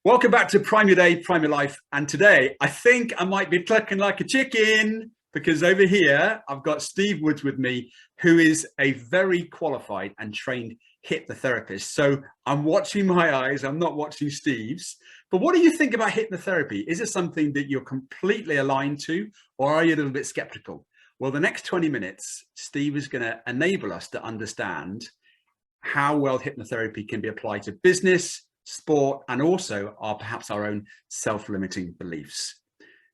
Welcome back to Prime Your Day, Prime Your Life. And today, I think I might be clucking like a chicken because over here, I've got Steve Woods with me, who is a very qualified and trained hypnotherapist. So I'm watching my eyes. I'm not watching Steve's. But what do you think about hypnotherapy? Is it something that you're completely aligned to, or are you a little bit skeptical? Well, the next 20 minutes, Steve is going to enable us to understand how well hypnotherapy can be applied to business, sport, and also perhaps our own self-limiting beliefs.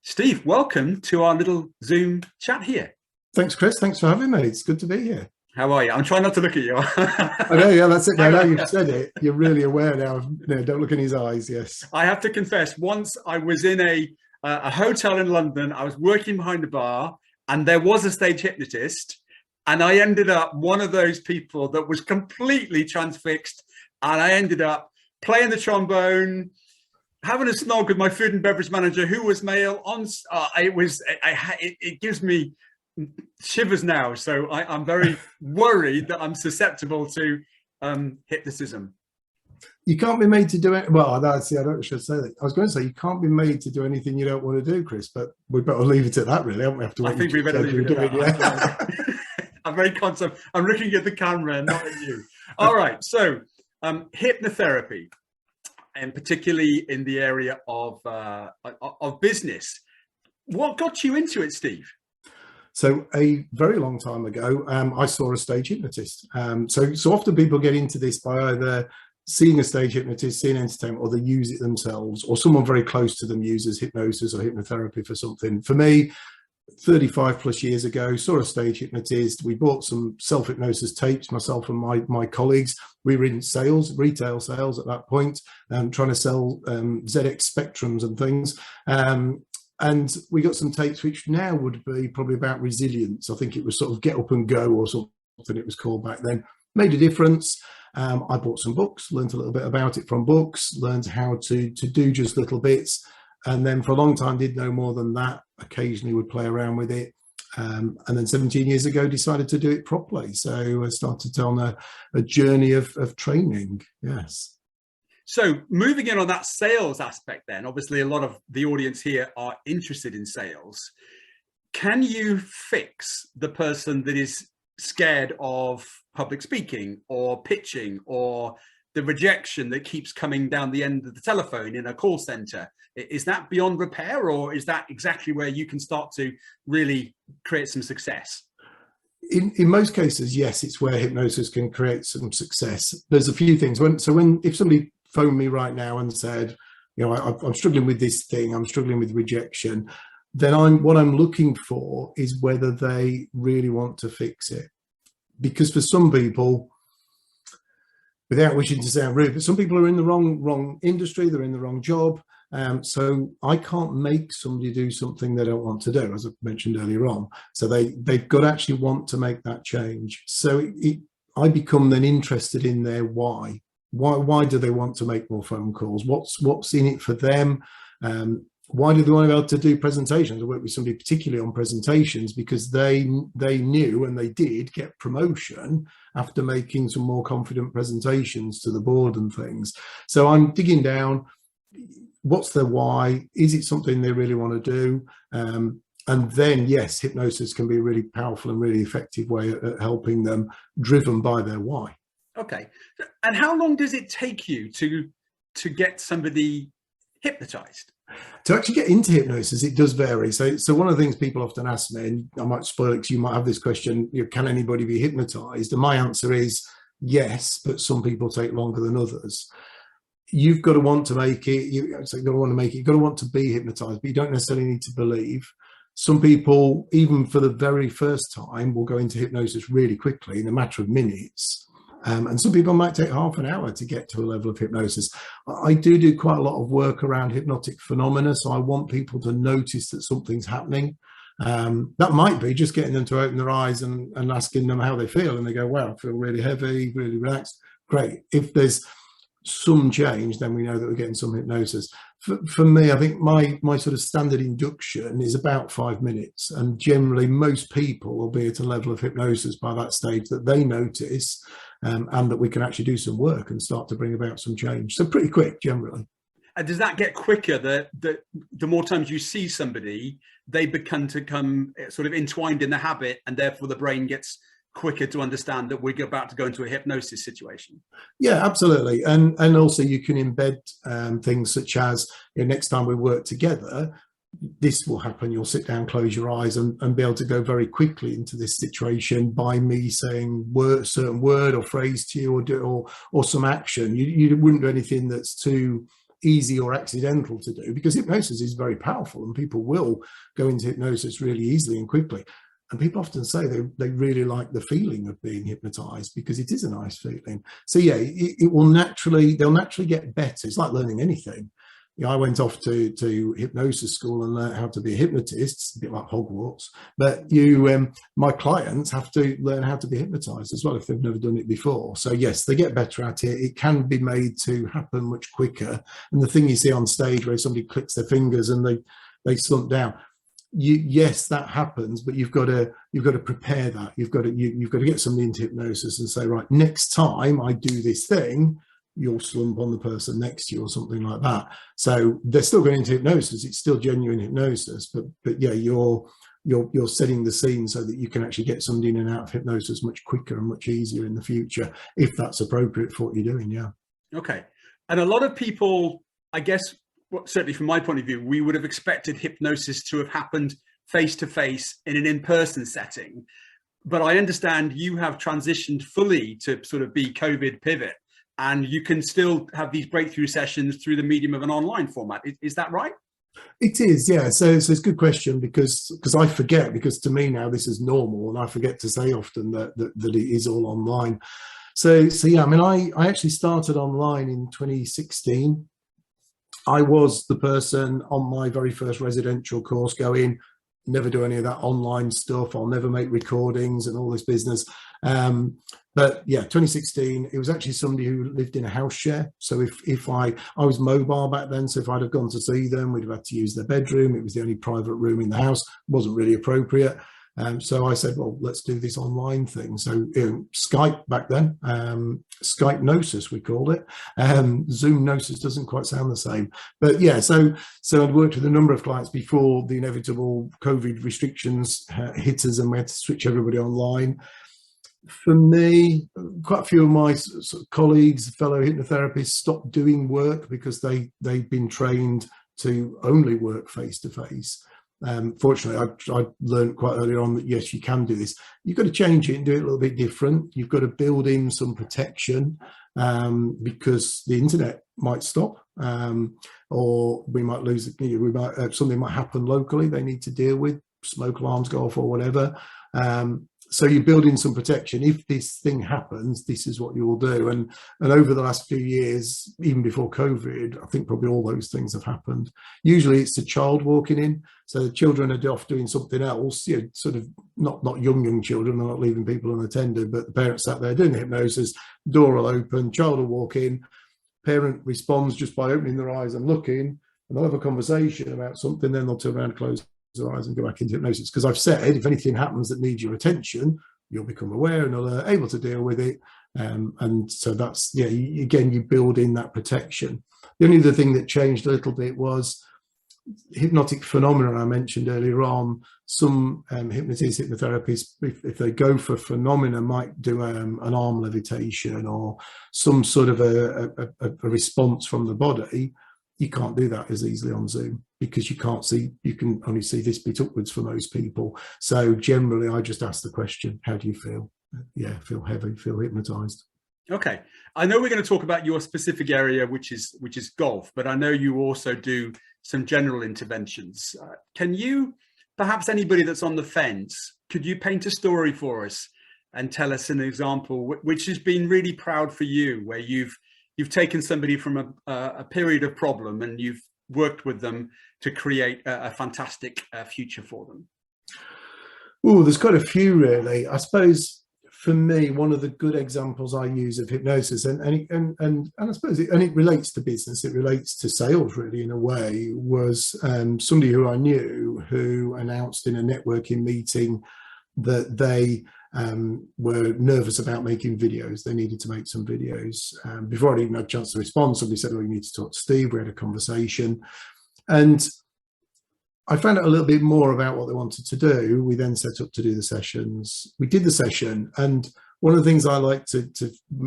Steve, welcome to our little Zoom chat here. Thanks, Chris. Thanks for having me. It's good to be here. How are you? I'm trying not to look at you. I know, yeah, that's it. Now you've said it, you're really aware now. No, don't look in his eyes, yes. I have to confess, once I was in a hotel in London, I was working behind the bar, and there was a stage hypnotist, and I ended up one of those people that was completely transfixed, and I ended up playing the trombone, having a snog with my food and beverage manager, who was male. It gives me shivers now. So I'm very worried that I'm susceptible to hypnotism. You can't be made to do it. Well, I should say that. I was going to say you can't be made to do anything you don't want to do, Chris. But we better leave it at that, really. Haven't we? Have to wait. I think we better leave it at that. I'm very conscious. I'm looking at the camera, not at you. All right. So. Hypnotherapy, and particularly in the area of business. What got you into it, Steve? So a very long time ago, I saw a stage hypnotist. So often people get into this by either seeing a stage hypnotist, seeing entertainment, or they use it themselves, or someone very close to them uses hypnosis or hypnotherapy for something. For me, 35 plus years ago, saw a stage hypnotist. We bought some self-hypnosis tapes, myself and my colleagues. We were in sales, retail sales at that point, trying to sell ZX Spectrums and things. And we got some tapes which now would be probably about resilience. I think it was sort of Get Up and Go or something it was called back then. Made a difference. I bought some books, learned a little bit about it from books, learned how to do just little bits. And then for a long time, did no more than that. Occasionally would play around with it. And then 17 years ago, decided to do it properly. So I started on a journey of training, yes. So moving in on that sales aspect then, obviously a lot of the audience here are interested in sales. Can you fix the person that is scared of public speaking or pitching or the rejection that keeps coming down the end of the telephone in a call center? Is that beyond repair, or is that exactly where you can start to really create some success? In most cases, yes, it's where hypnosis can create some success. There's a few things. If somebody phoned me right now and said, you know, I'm struggling with this thing, I'm struggling with rejection, then what I'm looking for is whether they really want to fix it. Because for some people, without wishing to sound rude, but some people are in the wrong industry, they're in the wrong job. So I can't make somebody do something they don't want to do, as I mentioned earlier on. So they've got to actually want to make that change. So I become then interested in their why. Why do they want to make more phone calls? What's in it for them? Why do they want to be able to do presentations? I work with somebody particularly on presentations because they knew, and they did get promotion after making some more confident presentations to the board and things. So I'm digging down. What's their why? Is it something they really want to do? And then, yes, hypnosis can be a really powerful and really effective way at helping them, driven by their why. Okay. And how long does it take you to get somebody hypnotized? To actually get into hypnosis, it does vary. So one of the things people often ask me, and I might spoil it because you might have this question, you know, can anybody be hypnotized? And my answer is yes, but some people take longer than others. You've got to want to make it. You've got to want to make it. You've got to want to be hypnotized, but you don't necessarily need to believe. Some people, even for the very first time, will go into hypnosis really quickly in a matter of minutes. And some people might take half an hour to get to a level of hypnosis. I do quite a lot of work around hypnotic phenomena, so I want people to notice that something's happening. That might be just getting them to open their eyes and asking them how they feel, and they go, wow, I feel really heavy, really relaxed. Great. If there's some change, then we know that we're getting some hypnosis. For me, I think my sort of standard induction is about 5 minutes, and generally most people will be at a level of hypnosis by that stage that they notice, and that we can actually do some work and start to bring about some change. So pretty quick generally. And does that get quicker? The more times you see somebody, they become to come sort of entwined in the habit, and therefore the brain gets quicker to understand that we're about to go into a hypnosis situation. Yeah, absolutely. And also you can embed things such as, next time we work together, this will happen. You'll sit down, close your eyes, and be able to go very quickly into this situation by me saying certain word or phrase to you, or some action. You wouldn't do anything that's too easy or accidental to do, because hypnosis is very powerful, and people will go into hypnosis really easily and quickly. And people often say they really like the feeling of being hypnotized, because it is a nice feeling. So yeah, they'll naturally get better. It's like learning anything. I went off to hypnosis school and learned how to be a hypnotist. It's a bit like Hogwarts, but my clients have to learn how to be hypnotized as well if they've never done it before. So yes, they get better at it. It can be made to happen much quicker. And the thing you see on stage where somebody clicks their fingers and they slump down, yes, that happens, but you've got to prepare that. You've got to get somebody into hypnosis and say, right, next time I do this thing, you'll slump on the person next to you or something like that. So they're still going into hypnosis. It's still genuine hypnosis, but yeah, you're setting the scene so that you can actually get somebody in and out of hypnosis much quicker and much easier in the future, if that's appropriate for what you're doing. Yeah. Okay. And a lot of people, I guess, certainly from my point of view, we would have expected hypnosis to have happened face to face in an in-person setting. But I understand you have transitioned fully to sort of be COVID pivot, and you can still have these breakthrough sessions through the medium of an online format. Is that right? It is, yeah. So it's a good question, because I forget, because to me now this is normal, and I forget to say often that it is all online. So yeah, I mean, I actually started online in 2016. I was the person on my very first residential course going, never do any of that online stuff. I'll never make recordings and all this business. But yeah, 2016, it was actually somebody who lived in a house share. So if I was mobile back then, so if I'd have gone to see them, we'd have had to use their bedroom. It was the only private room in the house. It wasn't really appropriate. So I said, well, let's do this online thing. So Skype back then, Hypnosis we called it. Zoomnosis doesn't quite sound the same, but yeah. So I'd worked with a number of clients before the inevitable COVID restrictions hit us, and we had to switch everybody online. For me, quite a few of my sort of colleagues, fellow hypnotherapists, stopped doing work because they'd been trained to only work face to face. Fortunately, I learned quite early on that yes, you can do this. You've got to change it and do it a little bit different. You've got to build in some protection, because the internet might stop, or we might lose. Something might happen locally. They need to deal with, smoke alarms go off or whatever. So you build in some protection. If this thing happens, this is what you will do. And over the last few years, even before COVID, I think probably all those things have happened. Usually it's a child walking in. So the children are off doing something else, sort of not young children, they're not leaving people unattended, but the parents sat there doing the hypnosis, door will open, child will walk in, parent responds just by opening their eyes and looking, and they'll have a conversation about something, then they'll turn around, close their eyes and go back into hypnosis. Because I've said, if anything happens that needs your attention, you'll become aware and able to deal with it. And so that's, yeah, again, you build in that protection. The only other thing that changed a little bit was hypnotic phenomena I mentioned earlier on. Some hypnotists, hypnotherapists, if they go for phenomena, might do an arm levitation or some sort of a response from the body. You can't do that as easily on Zoom, because you can only see this bit upwards for most people. So generally I just ask the question, how do you feel? Yeah, feel heavy, feel hypnotized. Okay. I know we're going to talk about your specific area, which is golf, but I know you also do some general interventions. Can you, perhaps anybody that's on the fence, could you paint a story for us and tell us an example which has been really proud for you, where you've taken somebody from a period of problem and you've worked with them to create a fantastic future for them? Oh, there's quite a few, really. I suppose for me, one of the good examples I use of hypnosis, and I suppose it relates to business, it relates to sales really in a way, was somebody who I knew who announced in a networking meeting that they were nervous about making videos. They needed to make some videos. Before I'd even had a chance to respond, somebody said, "Oh, you need to talk to Steve." We had a conversation, and I found out a little bit more about what they wanted to do. We then set up to do the sessions. We did the session, and one of the things I like to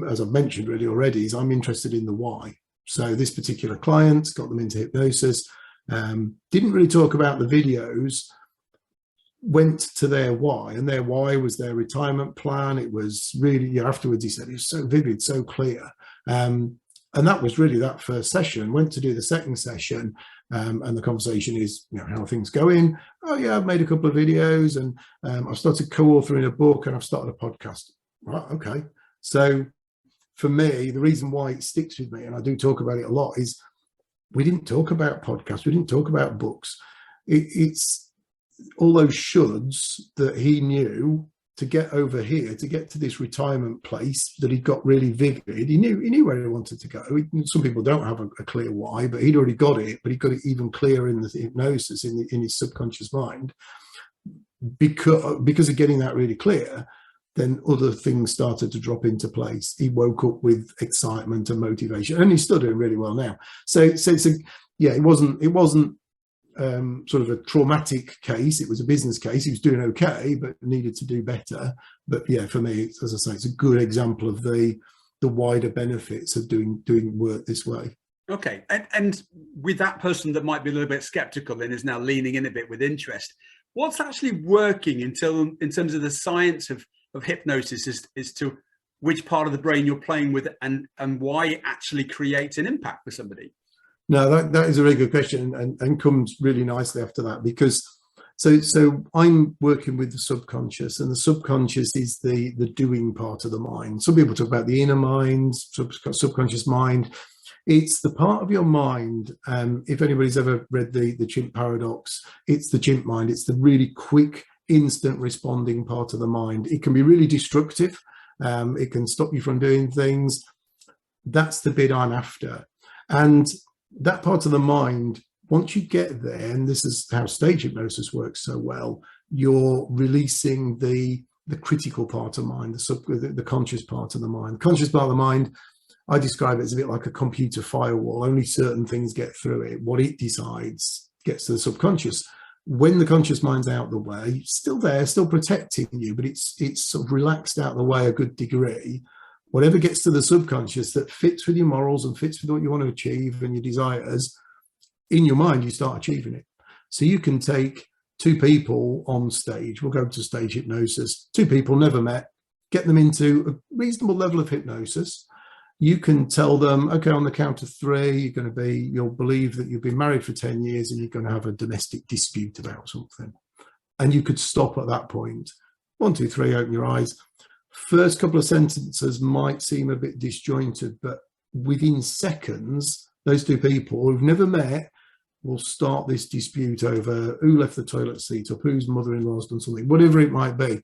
as I've mentioned really already, is I'm interested in the why. So this particular client got them into hypnosis, didn't really talk about the videos, went to their why, and their why was their retirement plan. It was really, afterwards he said, it was so vivid, so clear. And that was really that first session. Went to do the second session, and the conversation is, how are things going? Oh yeah, I've made a couple of videos, and I've started co-authoring a book, and I've started a podcast. Right, okay. So for me, the reason why it sticks with me, and I do talk about it a lot, is we didn't talk about podcasts, we didn't talk about books. It's all those shoulds that he knew to get over here, to get to this retirement place that he got really vivid. He knew where he wanted to go. Some people don't have a clear why, but he'd already got it, but he got it even clearer in the hypnosis, in his subconscious mind. Because of getting that really clear, then other things started to drop into place. He woke up with excitement and motivation, and he's still doing really well now. So it's it wasn't sort of a traumatic case. It was a business case. He was doing okay, but needed to do better. But yeah, for me, as I say, it's a good example of the wider benefits of doing work this way. Okay, and with that person that might be a little bit skeptical and is now leaning in a bit with interest, what's actually working in terms of the science of hypnosis is to which part of the brain you're playing with, and why it actually creates an impact for somebody? No, that is a really good question, and comes really nicely after that, because so I'm working with the subconscious, and the subconscious is the doing part of the mind. Some people talk about the inner mind, subconscious mind. It's the part of your mind. If anybody's ever read the chimp paradox, it's the chimp mind. It's the really quick, instant responding part of the mind. It can be really destructive. It can stop you from doing things. That's the bit I'm after. And that part of the mind, once you get there, and this is how stage hypnosis works so well, you're releasing the critical part of mind, the conscious part of the mind. The conscious part of the mind, I describe it as a bit like a computer firewall. Only certain things get through it. What it decides gets to the subconscious. When the conscious mind's out the way, still there, still protecting you, but it's sort of relaxed out the way a good degree. Whatever gets to the subconscious that fits with your morals and fits with what you want to achieve and your desires, in your mind, you start achieving it. So you can take two people on stage, we'll go to stage hypnosis, two people never met, get them into a reasonable level of hypnosis. You can tell them, okay, on the count of three, you'll believe that you've been married for 10 years and you're going to have a domestic dispute about something. And you could stop at that point. 1, 2, 3, open your eyes. First couple of sentences might seem a bit disjointed, but within seconds, those two people who've never met will start this dispute over who left the toilet seat up, whose mother-in-law's done something, whatever it might be.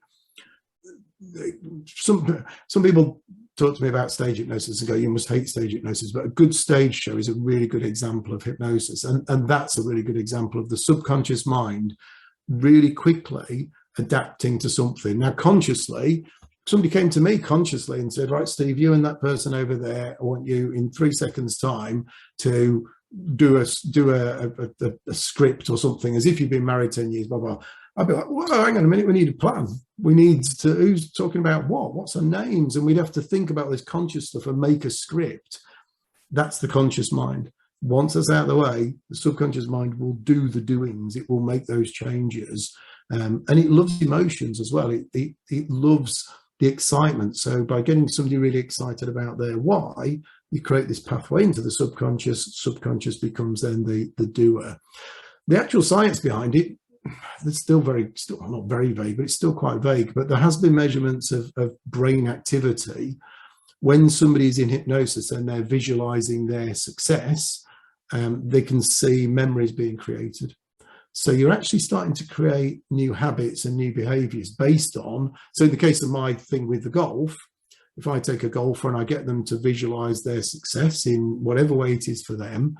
Some people talk to me about stage hypnosis and go, you must hate stage hypnosis, but a good stage show is a really good example of hypnosis. And that's a really good example of the subconscious mind really quickly adapting to something. Now, consciously, somebody came to me consciously and said, right, Steve, you and that person over there, I want you in 3 seconds time to do a script or something as if you've been married 10 years, blah, blah. I'd be like, well, hang on a minute, we need a plan. We need to, who's talking about what? What's our names? And we'd have to think about this conscious stuff and make a script. That's the conscious mind. Once that's out of the way, the subconscious mind will do the doings. It will make those changes. And it loves emotions as well. It loves the excitement. So by getting somebody really excited about their why, you create this pathway into the subconscious. Subconscious becomes then the doer. The actual science behind it, it's still not very vague, but it's still quite vague. But there has been measurements of brain activity when somebody is in hypnosis and they're visualizing their success. They can see memories being created. So you're actually starting to create new habits and new behaviors based on, so in the case of my thing with the golf, if I take a golfer and I get them to visualize their success in whatever way it is for them,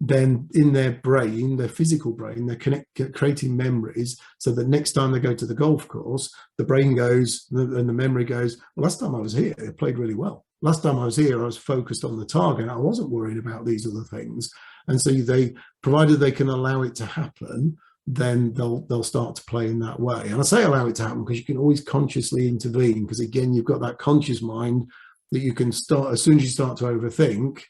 then in their brain, their physical brain, they're creating memories, so that next time they go to the golf course, the brain goes and the memory goes, well, last time I was here, I played really well. Last time I was here, I was focused on the target. I wasn't worried about these other things. And so they, provided they can allow it to happen, then they'll start to play in that way. And I say allow it to happen because you can always consciously intervene, because again, you've got that conscious mind that you can start, as soon as you start to overthink,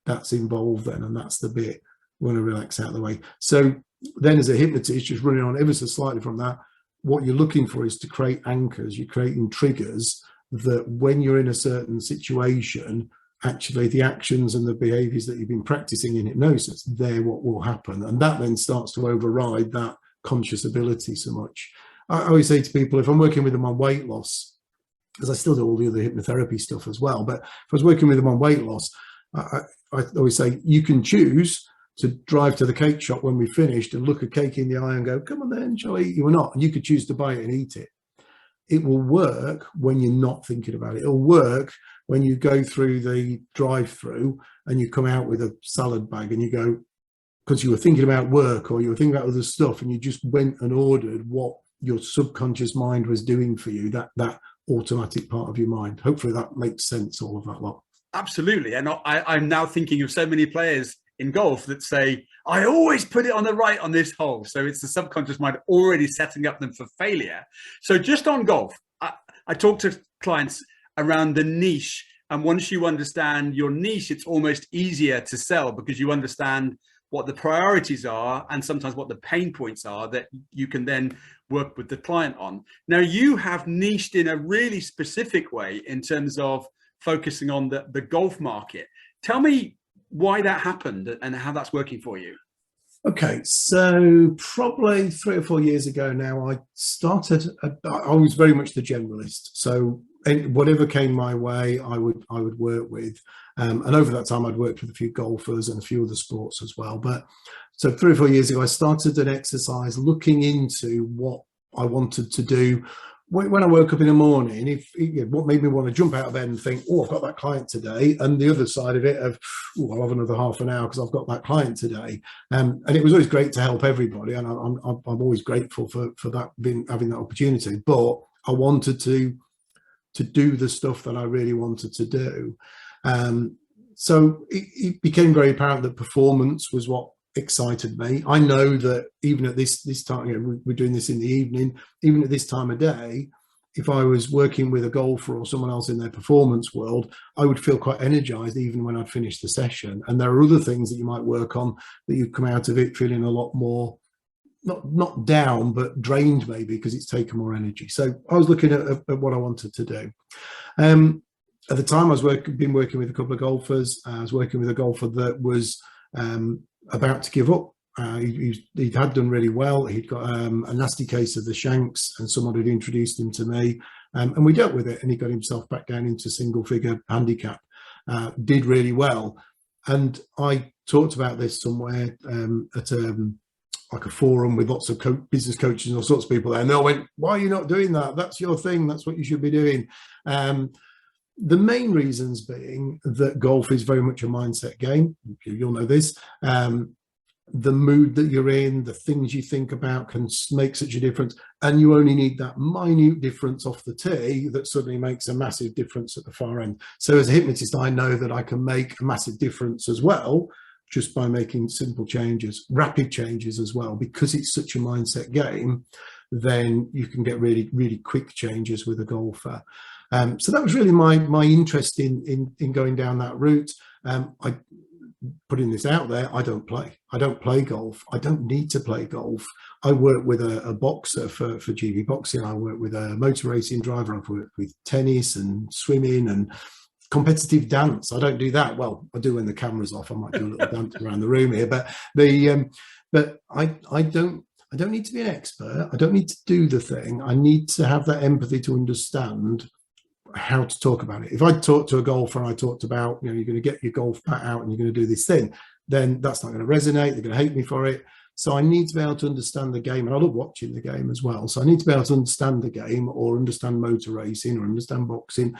that's involved then, and that's the bit we want to relax out of the way. So then as a hypnotist, just running on ever so slightly from that, what you're looking for is to create anchors. You're creating triggers that when you're in a certain situation, actually the actions and the behaviors that you've been practicing in hypnosis, they're what will happen. And that then starts to override that conscious ability so much. I always say to people, if I'm working with them on weight loss, because I still do all the other hypnotherapy stuff as well, but if I was working with them on weight loss, I always say, you can choose to drive to the cake shop when we finished and look a cake in the eye and go, come on then, shall I eat you or not? And you could choose to buy it and eat it. It will work when you're not thinking about it. It'll work when you go through the drive-through and you come out with a salad bag and you go, because you were thinking about work or you were thinking about other stuff, and you just went and ordered what your subconscious mind was doing for you, that automatic part of your mind. Hopefully that makes sense, all of that lot. Absolutely. And I'm now thinking of so many players in golf that say, I always put it on the right on this hole. So it's the subconscious mind already setting up them for failure. So just on golf, I talk to clients around the niche. And once you understand your niche, it's almost easier to sell, because you understand what the priorities are and sometimes what the pain points are that you can then work with the client on. Now, you have niched in a really specific way in terms of focusing on the golf market. Tell me why that happened and how that's working for you. Okay, so probably 3 or 4 years ago now, I was very much the generalist. So whatever came my way, I would work with. And over that time, I'd worked with a few golfers and a few other sports as well. But so 3 or 4 years ago, I started an exercise looking into what I wanted to do. When I woke up in the morning, what made me want to jump out of bed and think, oh, I've got that client today, and the other side of it of, oh, I'll have another half an hour because I've got that client today. And it was always great to help everybody, and I'm always grateful for that, having that opportunity. But I wanted to do the stuff that I really wanted to do. So it became very apparent that performance was what excited me. I know that even at this time, we're doing this in the evening, even at this time of day, if I was working with a golfer or someone else in their performance world, I would feel quite energized even when I'd finished the session. And there are other things that you might work on that you come out of it feeling a lot more, not down, but drained maybe, because it's taken more energy. So I was looking at what I wanted to do. At the time, I was been working with a couple of golfers. I was working with a golfer that was about to give up. He had done really well. He'd got a nasty case of the shanks, and someone had introduced him to me, and we dealt with it, and he got himself back down into single figure handicap, did really well. And I talked about this somewhere at like a forum with lots of business coaches and all sorts of people there, and they all went, why are you not doing that? That's your thing. That's what you should be doing. The main reasons being that golf is very much a mindset game. You'll know this. The mood that you're in, the things you think about can make such a difference. And you only need that minute difference off the tee that suddenly makes a massive difference at the far end. So as a hypnotist, I know that I can make a massive difference as well, just by making simple changes, rapid changes as well. Because it's such a mindset game, then you can get really, really quick changes with a golfer. So that was really my interest in going down that route. I putting this out there, I don't play golf. I don't need to play golf. I work with a boxer for GB Boxing. I work with a motor racing driver. I've worked with tennis and swimming and competitive dance. I don't do that. Well, I do when the camera's off. I might do a little dance around the room here, but I don't need to be an expert. I don't need to do the thing. I need to have that empathy to understand how to talk about it. If I talk to a golfer and I talked about, you're going to get your golf bat out and you're going to do this thing, then that's not going to resonate. They're going to hate me for it. So I need to be able to understand the game, and I love watching the game as well. So I need to be able to understand the game, or understand motor racing, or understand boxing,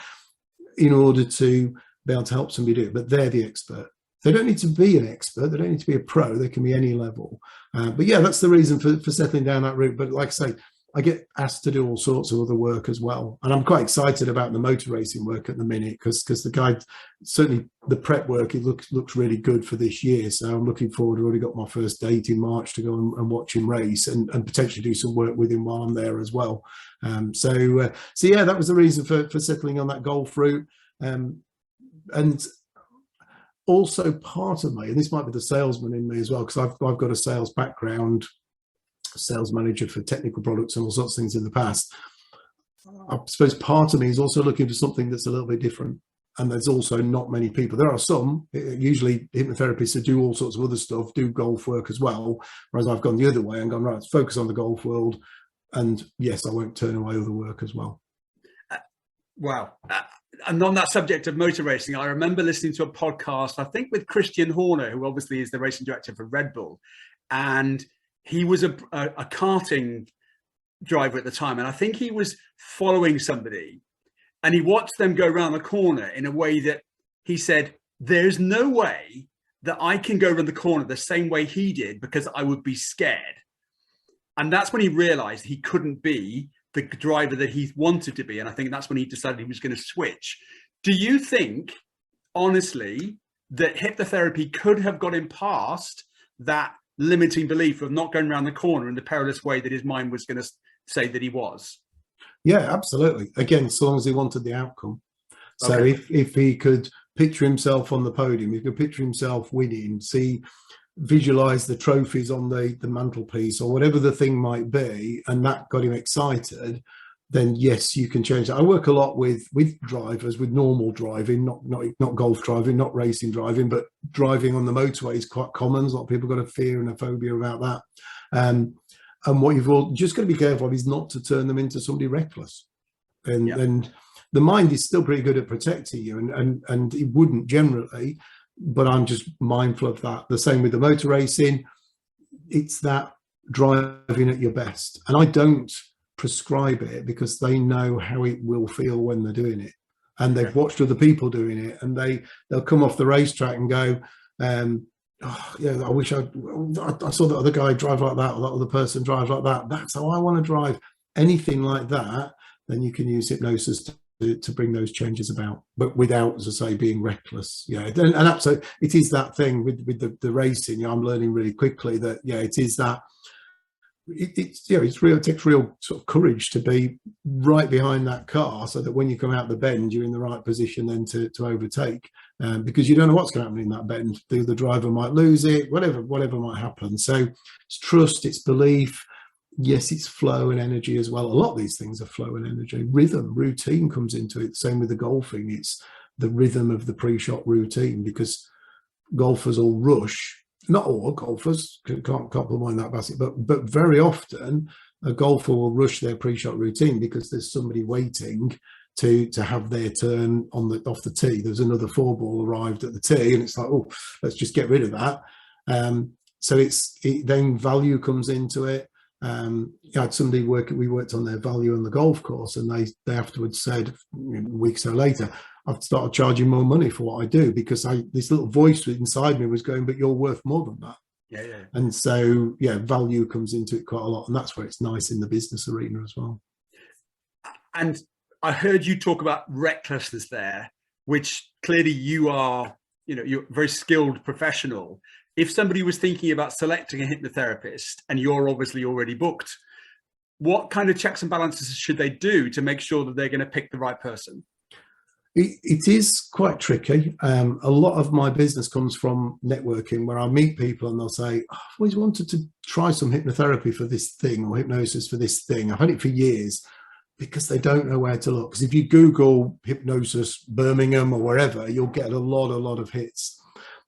in order to be able to help somebody do it. But they're the expert. They don't need to be an expert. They don't need to be a pro. They can be any level. But yeah, that's the reason for settling down that route. But like I say, I get asked to do all sorts of other work as well. And I'm quite excited about the motor racing work at the minute because the guide, certainly the prep work, it looks really good for this year. So I'm looking forward. I've already got my first date in March to go and watch him race and potentially do some work with him while I'm there as well. So yeah, that was the reason for settling on that golf route. And also part of me, and this might be the salesman in me as well, because I've got a sales background, sales manager for technical products and all sorts of things in the past. I suppose part of me is also looking for something that's a little bit different. And there's also not many people. There are some, usually hypnotherapists that do all sorts of other stuff, do golf work as well. Whereas I've gone the other way and gone, right, let's focus on the golf world. And yes, I won't turn away other work as well. Wow. And on that subject of motor racing, I remember listening to a podcast, I think with Christian Horner, who obviously is the racing director for Red Bull. And he was a karting driver at the time. And I think he was following somebody and he watched them go around the corner in a way that he said, there's no way that I can go around the corner the same way he did because I would be scared. And that's when he realized he couldn't be the driver that he wanted to be. And I think that's when he decided he was going to switch. Do you think, honestly, that hypnotherapy could have got him past that limiting belief of not going around the corner in the perilous way that his mind was going to say that he was? Yeah, absolutely. Again, so long as he wanted the outcome. So Okay. if he could picture himself on the podium, he could picture himself winning, visualize the trophies on the mantelpiece or whatever the thing might be, and that got him excited, then yes, you can change that. I work a lot with drivers, with normal driving, not golf driving, not racing driving, but driving on the motorway is quite common. A lot of people got a fear and a phobia about that. And what you've all just got to be careful of is not to turn them into somebody reckless. And the mind is still pretty good at protecting you, and it wouldn't generally, but I'm just mindful of that. The same with the motor racing. It's that driving at your best. And I don't prescribe it because they know how it will feel when they're doing it. And they've watched other people doing it, and they'll come off the racetrack and go, oh, yeah, I wish I saw that other guy drive like that, or that other person drive like that. That's how I want to drive. Anything like that, then you can use hypnosis to bring those changes about, but without, as I say, being reckless. Yeah, and absolutely, it is that thing with the racing. I'm learning really quickly that it is that. It's real. It takes real sort of courage to be right behind that car, so that when you come out the bend, you're in the right position then to overtake. Because you don't know what's going to happen in that bend. The driver might lose it, whatever might happen. So it's trust, it's belief. Yes, it's flow and energy as well. A lot of these things are flow and energy. Rhythm, routine comes into it. Same with the golfing. It's the rhythm of the pre-shot routine, because golfers all rush. Not all golfers, can't put them in that basket, but very often a golfer will rush their pre-shot routine because there's somebody waiting to have their turn off the tee. There's another 4-ball arrived at the tee, and it's like, oh, let's just get rid of that. So then value comes into it. I had somebody we worked on their value on the golf course, and they afterwards said, a week or so later, I've started charging more money for what I do, because this little voice inside me was going, but you're worth more than that. Yeah. And so, value comes into it quite a lot. And that's where it's nice in the business arena as well. And I heard you talk about recklessness there, which clearly you are, you're a very skilled professional. If somebody was thinking about selecting a hypnotherapist and you're obviously already booked, what kind of checks and balances should they do to make sure that they're going to pick the right person? It is quite tricky. A lot of my business comes from networking, where I meet people and they'll say, oh, I've always wanted to try some hypnotherapy for this thing, or hypnosis for this thing. I've had it for years, because they don't know where to look. Because if you Google hypnosis Birmingham or wherever, you'll get a lot of hits.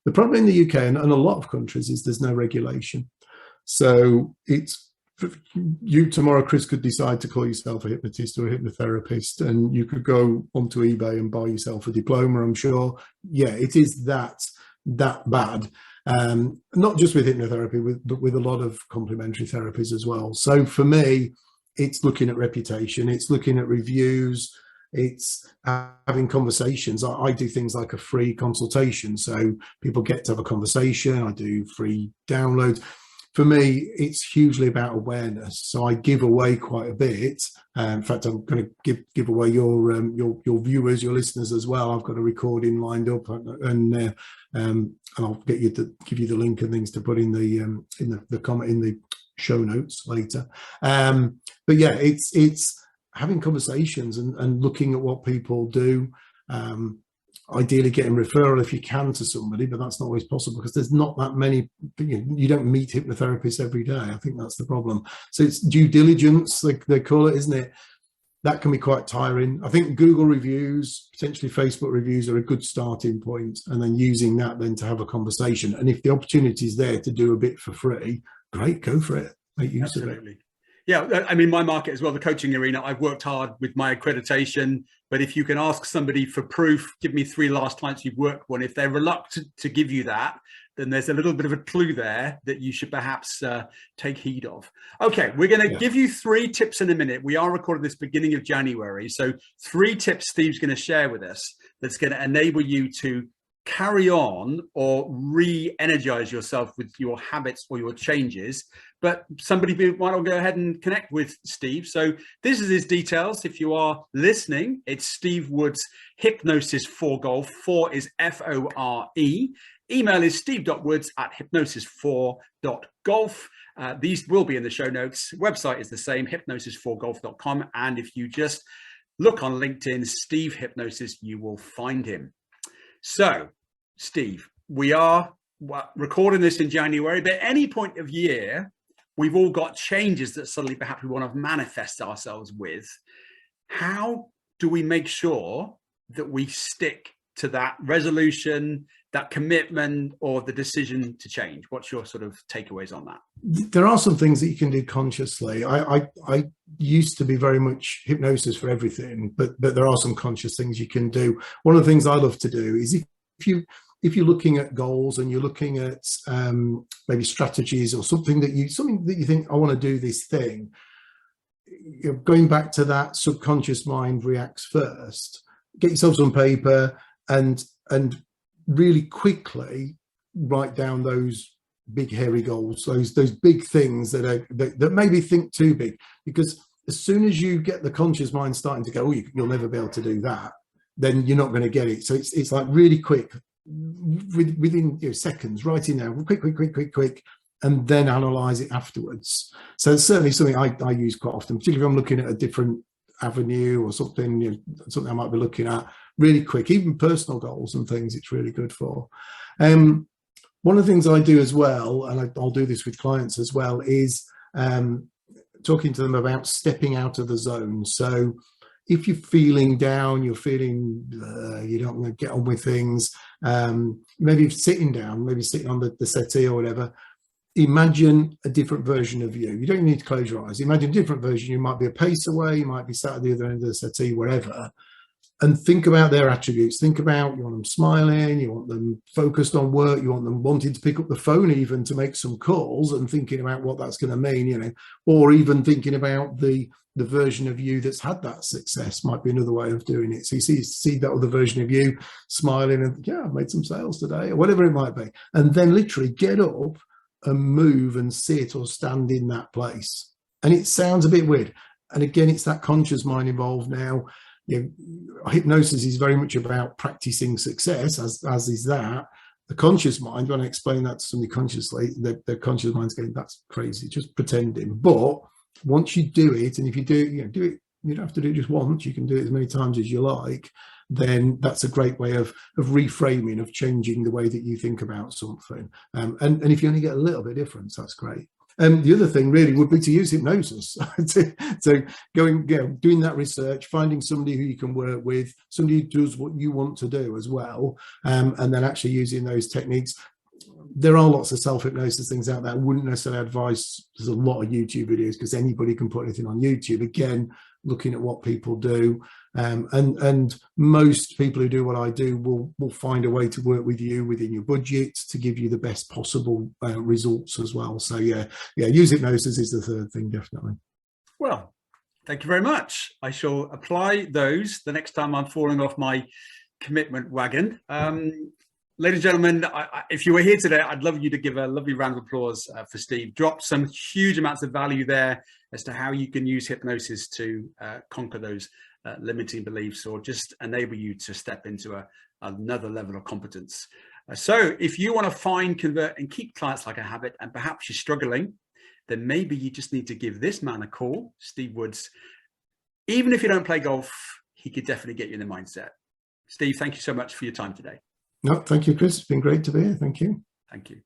The problem in the UK and a lot of countries is there's no regulation. So it's, you tomorrow, Chris, could decide to call yourself a hypnotist or a hypnotherapist, and you could go onto eBay and buy yourself a diploma, I'm sure. Yeah, it is that bad. Not just with hypnotherapy, but with a lot of complementary therapies as well. So for me, it's looking at reputation, it's looking at reviews, it's having conversations. I do things like a free consultation, so people get to have a conversation. I do free downloads. For me, it's hugely about awareness. So I give away quite a bit. In fact, I'm going to give away your viewers, your listeners as well. I've got a recording lined up, and I'll get you to give you the link and things to put in the comment in the show notes later. But yeah, it's having conversations and looking at what people do. Ideally getting referral if you can to somebody, but that's not always possible because there's not that many, you don't meet hypnotherapists every day. I think that's the problem. So it's due diligence, like they call it, isn't it? That can be quite tiring. I think Google reviews, potentially Facebook reviews, are a good starting point, and then using that then to have a conversation. And if the opportunity is there to do a bit for free, great, go for it. Make use of it. Yeah, I mean, my market as well, the coaching arena, I've worked hard with my accreditation, but if you can ask somebody for proof, give me 3 last clients you've worked with, if they're reluctant to give you that, then there's a little bit of a clue there that you should perhaps take heed of. Okay, we're going to give you 3 tips in a minute. We are recording this beginning of January. So 3 tips Steve's going to share with us that's going to enable you to carry on or re-energize yourself with your habits or your changes. But somebody might want to go ahead and connect with Steve. So this is his details. If you are listening, it's Steve Woods, Hypnosis for Golf. 4 is F-O-R-E. Email is steve.woods@hypnosis4.golf. These will be in the show notes. Website is the same, hypnosis4golf.com. And if you just look on LinkedIn, Steve Hypnosis, you will find him. So, Steve, we are recording this in January, but at any point of year, we've all got changes that suddenly perhaps we want to manifest ourselves with. How do we make sure that we stick to that resolution, that commitment, or the decision to change? What's your sort of takeaways on that? There are some things that you can do consciously. I used to be very much hypnosis for everything, but there are some conscious things you can do. One of the things I love to do is if you're looking at goals and you're looking at maybe strategies or something that you think, I want to do this thing, going back to that subconscious mind reacts first. Get yourself some paper and really quickly write down those big hairy goals, those big things that maybe think too big, because as soon as you get the conscious mind starting to go, oh, you'll never be able to do that, then you're not going to get it. So it's like really quick, within seconds, write it down, quick, and then analyze it afterwards. So it's certainly something I use quite often, particularly if I'm looking at a different avenue or something, something I might be looking at. Really quick, even personal goals and things, it's really good for. One of the things I do as well, and I'll do this with clients as well, is talking to them about stepping out of the zone. So if you're feeling down, you're feeling you don't want to get on with things, maybe sitting down, maybe sitting on the settee or whatever, imagine a different version of you. You don't need to close your eyes. Imagine a different version. You might be a pace away, you might be sat at the other end of the settee, wherever. And think about their attributes. Think about, you want them smiling, you want them focused on work, you want them wanting to pick up the phone even to make some calls, and thinking about what that's going to mean, or even thinking about the version of you that's had that success might be another way of doing it. So you see that other version of you smiling and, yeah, I've made some sales today, or whatever it might be. And then literally get up and move and sit or stand in that place. And it sounds a bit weird. And again, it's that conscious mind involved now. Hypnosis is very much about practicing success, as is that. The conscious mind, when I explain that to somebody consciously, the conscious mind's going, that's crazy, just pretending. But once you do it, and if you do it, you don't have to do it just once, you can do it as many times as you like, then that's a great way of reframing, of changing the way that you think about something. And if you only get a little bit of difference, that's great. The other thing really would be to use hypnosis. So doing that research, finding somebody who you can work with, somebody who does what you want to do as well, and then actually using those techniques. There are lots of self-hypnosis things out there. I wouldn't necessarily advise, there's a lot of YouTube videos because anybody can put anything on YouTube. Again, looking at what people do. And most people who do what I do will find a way to work with you within your budget to give you the best possible results as well. So yeah, use hypnosis is the third thing, definitely. Well, Thank you very much. I shall apply those the next time I'm falling off my commitment wagon. Ladies and gentlemen, if you were here today, I'd love you to give a lovely round of applause for Steve. Dropped some huge amounts of value there as to how you can use hypnosis to conquer those limiting beliefs, or just enable you to step into another level of competence. So if you want to find, convert, and keep clients like a habit, and perhaps you're struggling, then maybe you just need to give this man a call, Steve Woods. Even if you don't play golf, he could definitely get you in the mindset. Steve, thank you so much for your time today. No, thank you, Chris. It's been great to be here. Thank you. Thank you.